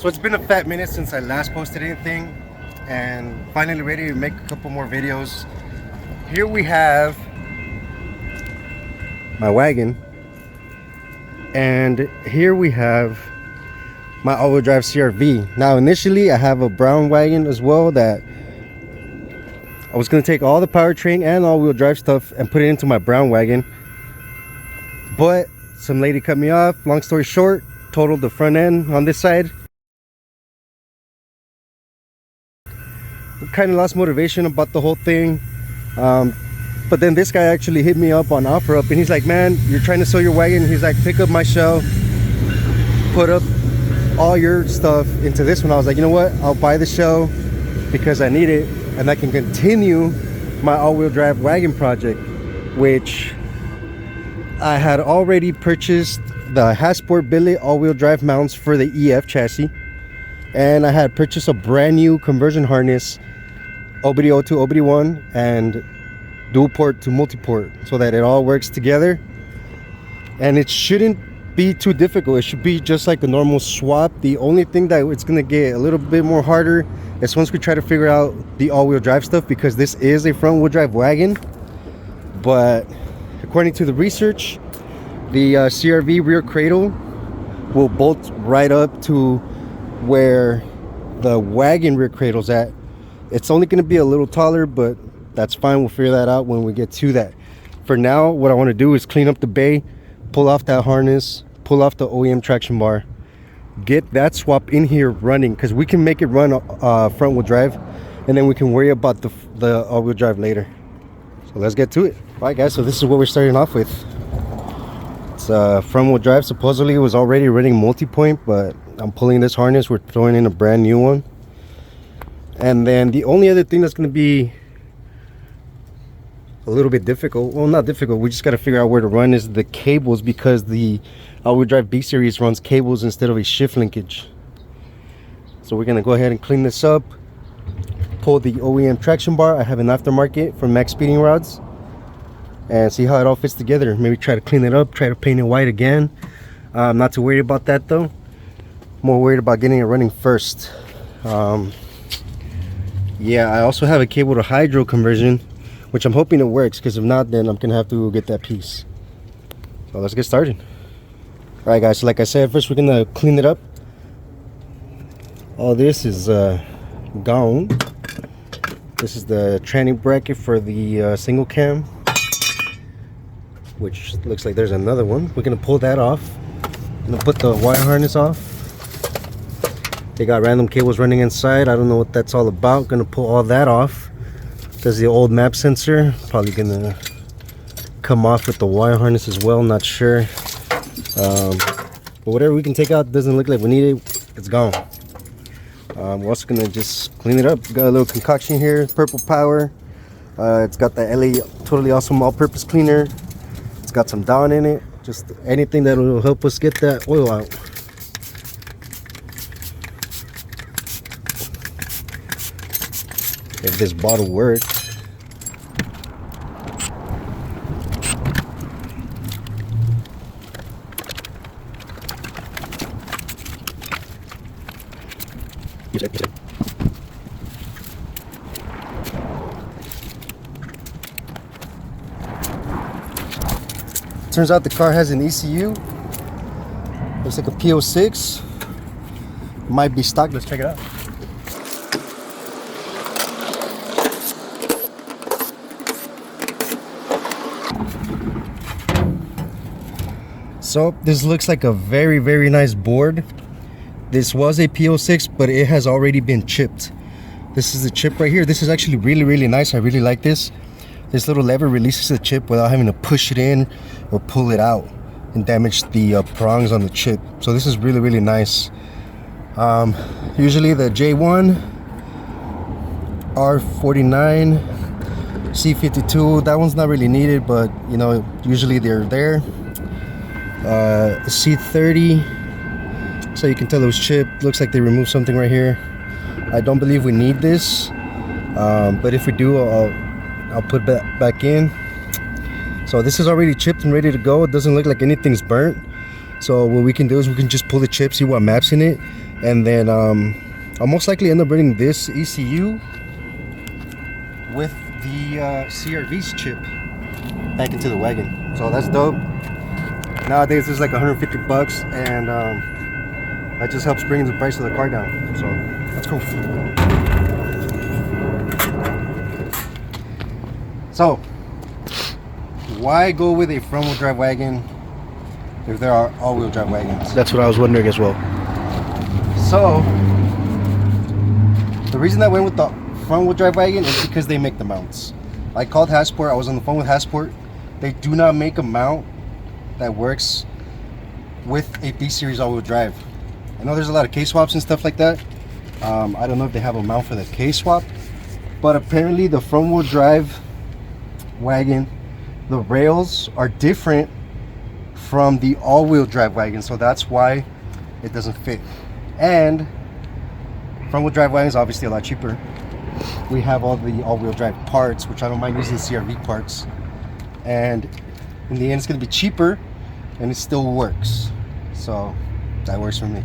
So it's been a fat minute since I last posted anything, and finally ready to make a couple more videos. Here we have my wagon, and here we have my all-wheel drive CRV. Now initially I have a brown wagon as well that I was going to take all the powertrain and all-wheel drive stuff and put it into my brown wagon, but some lady cut me off. Long story short, totaled the front end on this side. Kind of lost motivation about the whole thing, but then this guy actually hit me up on OfferUp, and he's like, man, you're trying to sell your wagon. He's like, pick up my shell, put up all your stuff into this one. I was like, you know what, I'll buy the shell because I need it, and I can continue my all-wheel drive wagon project, which I had already purchased the Hasport billet all-wheel drive mounts for the EF chassis, and I had purchased a brand new conversion harness, OBD02 to OBD1, and dual port to multi-port, so that it all works together. And it shouldn't be too difficult. It should be just like a normal swap. The only thing that it's gonna get a little bit more harder is once we try to figure out the all-wheel drive stuff, because this is a front-wheel drive wagon. But according to the research, the CRV rear cradle will bolt right up to where the wagon rear cradle's at. It's only going to be a little taller, but that's fine. We'll figure that out when we get to that. For now, what I want to do is clean up the bay, pull off that harness, pull off the OEM traction bar, get that swap in here running, because we can make it run front wheel drive, and then we can worry about the all wheel drive later. So let's get to it. All right guys, so this is what we're starting off with. It's front wheel drive. Supposedly it was already running multi-point, but I'm pulling this harness. We're throwing in a brand new one. And then the only other thing that's going to be a little bit difficult, well, not difficult, we just got to figure out where to run, is the cables, because the all-wheel drive B series runs cables instead of a shift linkage. So we're going to go ahead and clean this up, pull the OEM traction bar. I have an aftermarket from Max Speeding Rods, and see how it all fits together. Maybe try to clean it up, try to paint it white again. I'm not too worried about that though. More worried about getting it running first. Yeah, I also have a cable to hydro conversion, which I'm hoping it works, because if not, then I'm gonna have to get that piece. So let's get started. All right guys, so like I said, first we're gonna clean it up. All this is gone. This is the tranny bracket for the single cam, which looks like there's another one. We're gonna pull that off. I'm gonna put the wire harness off. They got random cables running inside. I don't know what that's all about. Gonna pull all that off. There's the old map sensor. Probably gonna come off with the wire harness as well. Not sure. But whatever we can take out, doesn't look like we need it. It's gone. We're also gonna just clean it up. Got a little concoction here. Purple Power. It's got the LA Totally Awesome all-purpose cleaner. It's got some Dawn in it. Just anything that will help us get that oil out. If this bottle works. Turns out the car has an ECU. Looks like a P06. Might be stock. Let's check it out. So this looks like a very, very nice board. This was a P06, but it has already been chipped. This is the chip right here. This is actually really, really nice. I really like this. This little lever releases the chip without having to push it in or pull it out and damage the prongs on the chip. So this is really, really nice. Usually the J1, R49, C52, that one's not really needed, but you know, usually they're there. C30, so you can tell it was chipped. Looks like they removed something right here. I don't believe we need this, but if we do, I'll put that back in. So this is already chipped and ready to go. It doesn't look like anything's burnt. So what we can do is we can just pull the chip, see what maps in it, And then I'll most likely end up running this ECU with the CRV's chip back into the wagon. So that's dope. Nowadays it's like 150 bucks, and that just helps bring the price of the car down. So that's cool. So why go with a front-wheel drive wagon if there are all-wheel drive wagons? That's what I was wondering as well. So the reason I went with the front-wheel drive wagon is because they make the mounts. I called Hasport. I was on the phone with Hasport. They do not make a mount that works with a B-Series all-wheel drive. I know there's a lot of K-swaps and stuff like that. I don't know if they have a mount for the K-swap, but apparently the front-wheel drive wagon, the rails are different from the all-wheel drive wagon, so that's why it doesn't fit. And front-wheel drive wagon is obviously a lot cheaper. We have all the all-wheel drive parts, which I don't mind using CRV parts, and in the end it's going to be cheaper and it still works. So that works for me.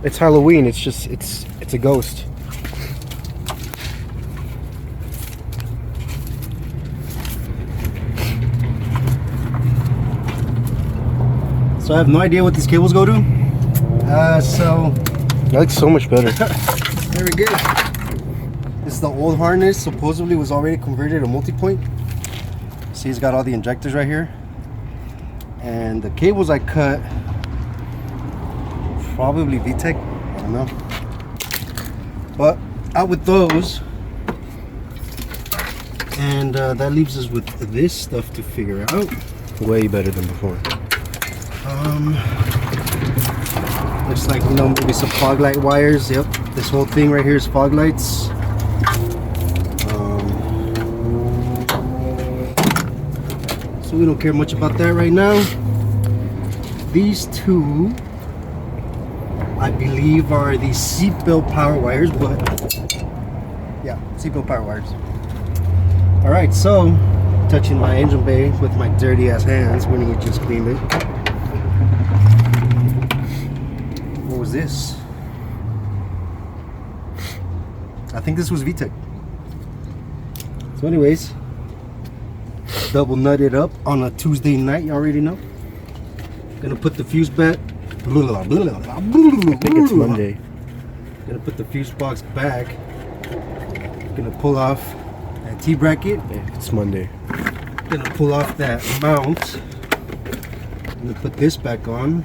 It's Halloween. It's just it's a ghost. So I have no idea what these cables go to. So That looks so much better. very good. This is the old harness. Supposedly was already converted to multi-point. See, it's got all the injectors right here. And the cables I cut, probably VTEC, I don't know. But out with those. And that leaves us with this stuff to figure out. Way better than before. Looks like, you know, maybe some fog light wires. Yep, this whole thing right here is fog lights. So we don't care much about that right now. These two, I believe, are the seatbelt power wires, but yeah, seatbelt power wires. All right, so touching my engine bay with my dirty ass hands when we just cleaned it. What was this? I think this was VTEC. So anyways, double nutted up on a Tuesday night, you already know. Gonna put the fuse back. I think it's Monday. Gonna put the fuse box back. Gonna pull off that T-bracket. Yeah, it's Monday. Gonna pull off that mount. Gonna put this back on.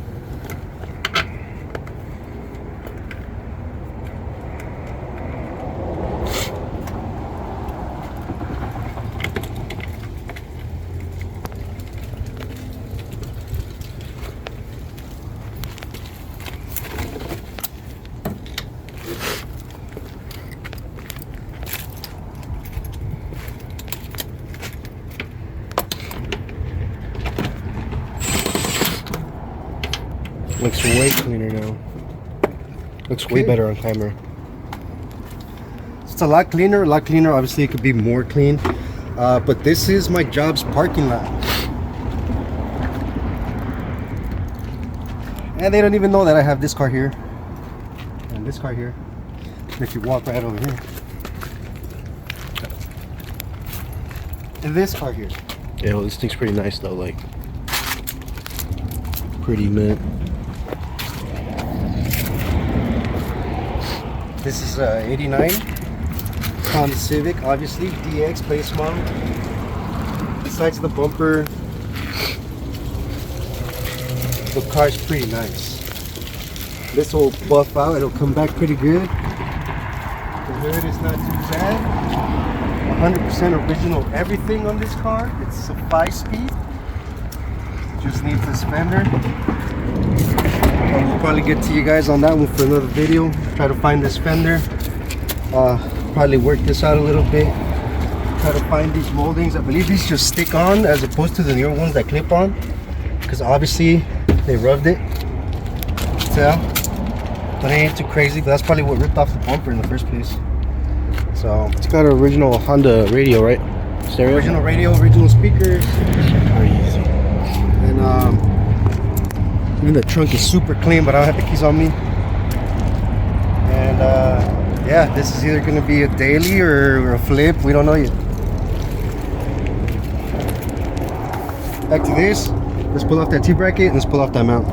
Looks way cleaner now. Looks way better on camera. It's a lot cleaner, Obviously, it could be more clean. But this is my job's parking lot. And they don't even know that I have this car here. And this car here. And if you walk right over here. And this car here. Yeah, well, this thing's pretty nice though, like pretty mint. This is 89 Honda Civic, obviously DX base model. Besides the bumper, the car's pretty nice. This will buff out, it'll come back pretty good. The hood is not too bad. 100% original everything on this car. It's a 5-speed. Just needs this fender. We'll probably get to you guys on that one for another video. Try to find this fender. Probably work this out a little bit. Try to find these moldings. I believe these just stick on as opposed to the newer ones that clip on. Because obviously they rubbed it. So, but it ain't too crazy. But that's probably what ripped off the bumper in the first place. So It's got an original Honda radio, right? Stereo? original radio, original speakers. Crazy. And Even the trunk is super clean, but I don't have the keys on me. And yeah, this is either gonna be a daily or a flip. We don't know yet. Back to this. Let's pull off that T-bracket and let's pull off that mount.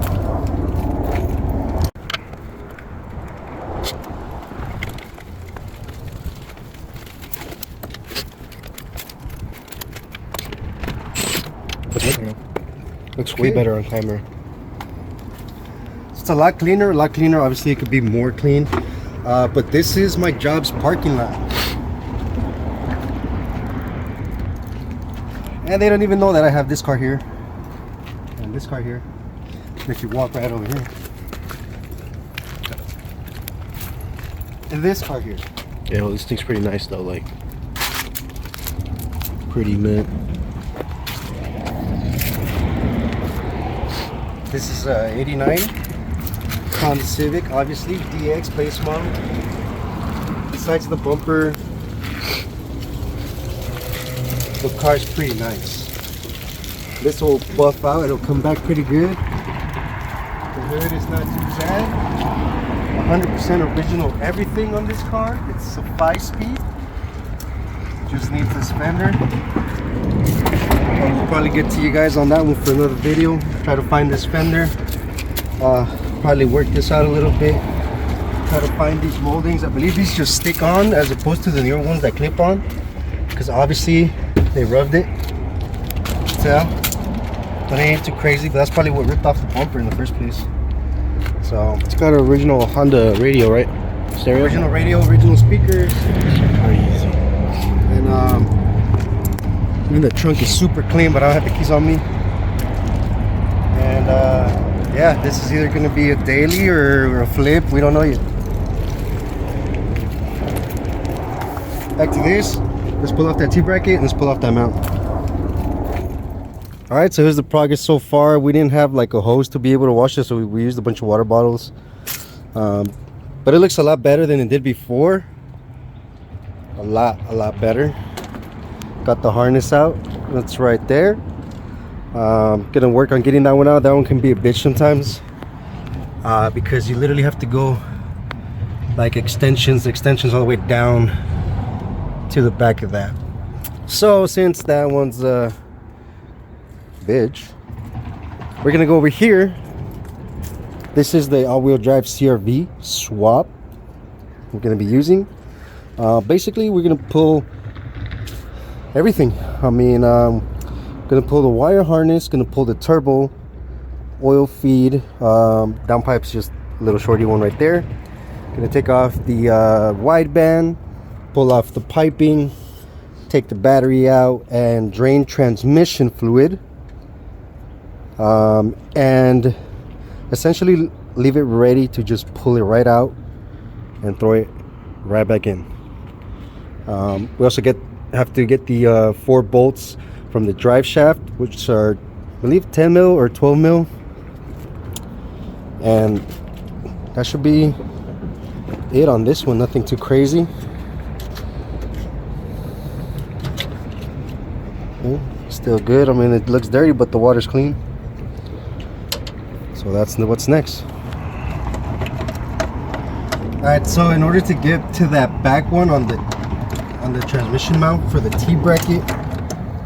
Looks way better on camera. It's a lot cleaner, Obviously, it could be more clean. But this is my job's parking lot. And they don't even know that I have this car here. And this car here. If you walk right over here. And this car here. Yeah, well, this thing's pretty nice though, like pretty mint. This is 89 Honda Civic, obviously DX base model. The sides of the bumper. The car's pretty nice. This will buff out, it'll come back pretty good. The hood is not too bad. 100% original everything on this car. It's a 5-speed. Just needs this fender. I'll probably get to you guys on that one for another video. Try to find this fender. Probably work this out a little bit. Try to find these moldings. I believe these just stick on as opposed to the newer ones that clip on. Because obviously they rubbed it. Tell. But it ain't too crazy. But that's probably what ripped off the bumper in the first place. So It's got an original Honda radio, right? Stereo. original radio, original speakers. Crazy. And even the trunk is super clean, but I don't have the keys on me. And yeah, this is either going to be a daily or a flip. We don't know yet. Back to this. Let's pull off that T-bracket and let's pull off that mount. All right, so here's the progress so far. We didn't have like a hose to be able to wash this, so we used a bunch of water bottles. But it looks a lot better than it did before. A lot better. Got the harness out. That's right there. Gonna work on getting that one out. That one can be a bitch sometimes, because you literally have to go like extensions all the way down to the back of that. So since that one's a bitch, we're gonna go over here. This is the all-wheel drive CRV swap we're gonna be using. Basically, we're gonna pull everything. I mean, gonna pull the wire harness, gonna pull the turbo, oil feed, downpipe's just a little shorty one right there. Gonna take off the wideband, pull off the piping, take the battery out, and drain transmission fluid, and essentially leave it ready to just pull it right out and throw it right back in. We also have to get the 4 bolts from the drive shaft, which are, I believe, 10 mil or 12 mil, and that should be it on this one. Nothing too crazy. Still good. I mean, it looks dirty, but the water's clean. So that's what's next. Alright, so in order to get to that back one on the transmission mount for the T-bracket,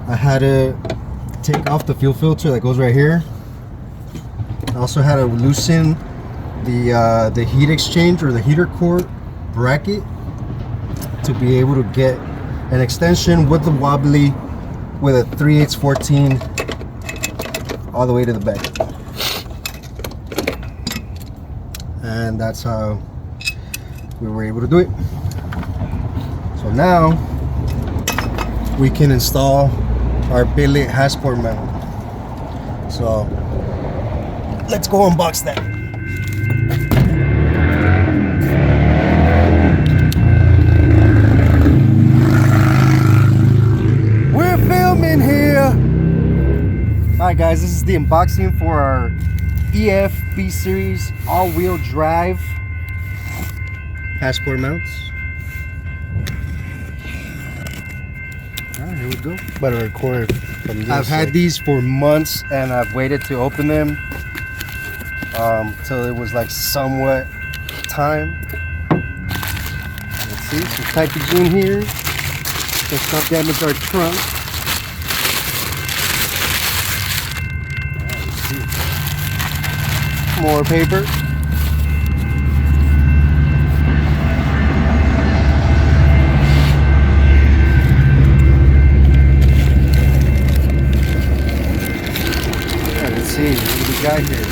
I had to take off the fuel filter that goes right here. I also had to loosen the heat exchange or the heater core bracket to be able to get an extension with the wobbly with a 3/8 14 all the way to the back. And that's how we were able to do it. So now we can install our billet Hasport mount. So let's go unbox that. We're filming here. Alright guys, this is the unboxing for our EF B series all-wheel drive Hasport mounts. Alright, here we go. Better record from this. I've had these for months and I've waited to open them. till it was like somewhat time. Let's see, some packaging here. Let's not damage our trunk. Let's see. More paper. Let's see, what do we got here?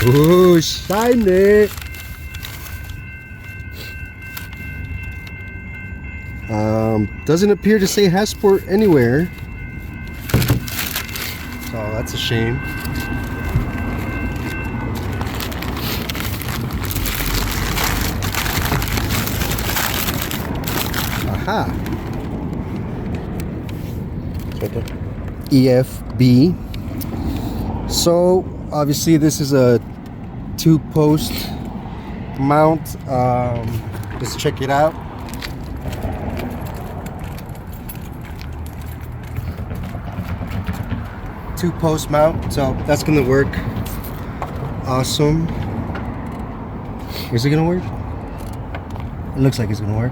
Ooh, shiny! Doesn't appear to say Hasport anywhere. So that's a shame. Aha! Right there. EFB. So obviously this is a 2-post mount. Let's check it out. Two-post mount, so that's gonna work. Awesome. Is it gonna work? It looks like it's gonna work.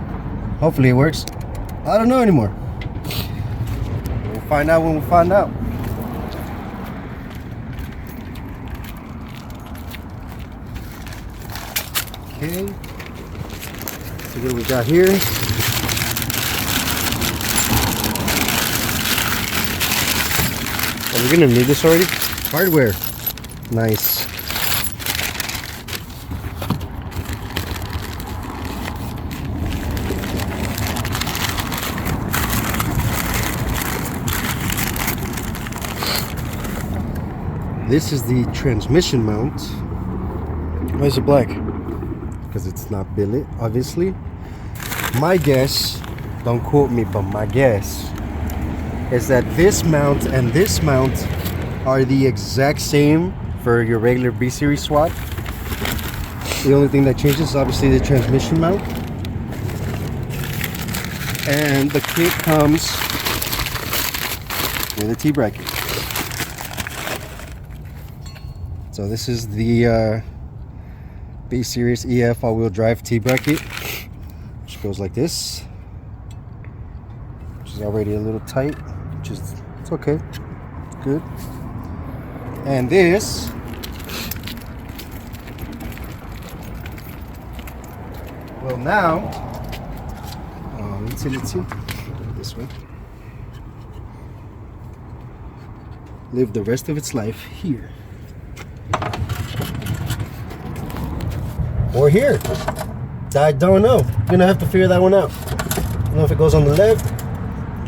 Hopefully it works. I don't know anymore. We'll find out when we find out. Okay. So what do we got here? Are we gonna need this already? Hardware. Nice. This is the transmission mount. Why is it black? Because it's not billet, obviously. My guess, don't quote me, but my guess is that this mount and this mount are the exact same for your regular B series swap. The only thing that changes is obviously the transmission mount. And the kit comes with a T-bracket. So this is the B series EF all-wheel drive T-bracket, which goes like this, which is already a little tight, which is, it's okay, it's good. And this will now, let's see, this way, live the rest of its life here. Or here. I don't know. You're gonna have to figure that one out. I don't know if it goes on the left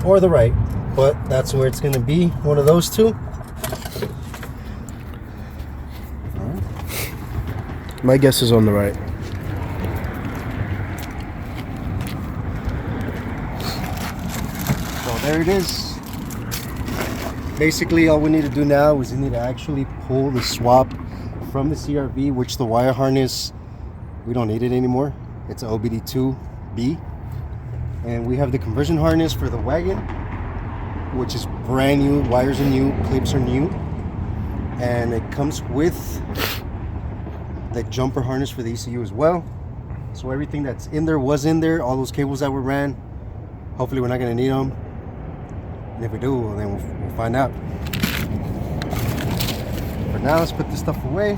or the right, but that's where it's gonna be. One of those two. My guess is on the right. So there it is. Basically, all we need to do now is we need to actually pull the swap from the CRV, which the wire harness, we don't need it anymore. It's an OBD2B. And we have the conversion harness for the wagon, which is brand new. Wires are new, clips are new. And it comes with the jumper harness for the ECU as well. So everything that's in there was in there. All those cables that were ran. Hopefully we're not gonna need them. And if we do, well, then we'll find out. For now, let's put this stuff away.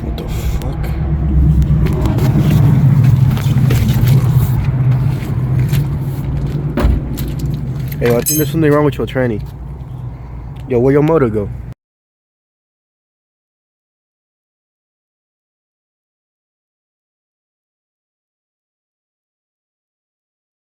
What the fuck? Hey, I think there's something wrong with your tranny. Yo, where your motor go?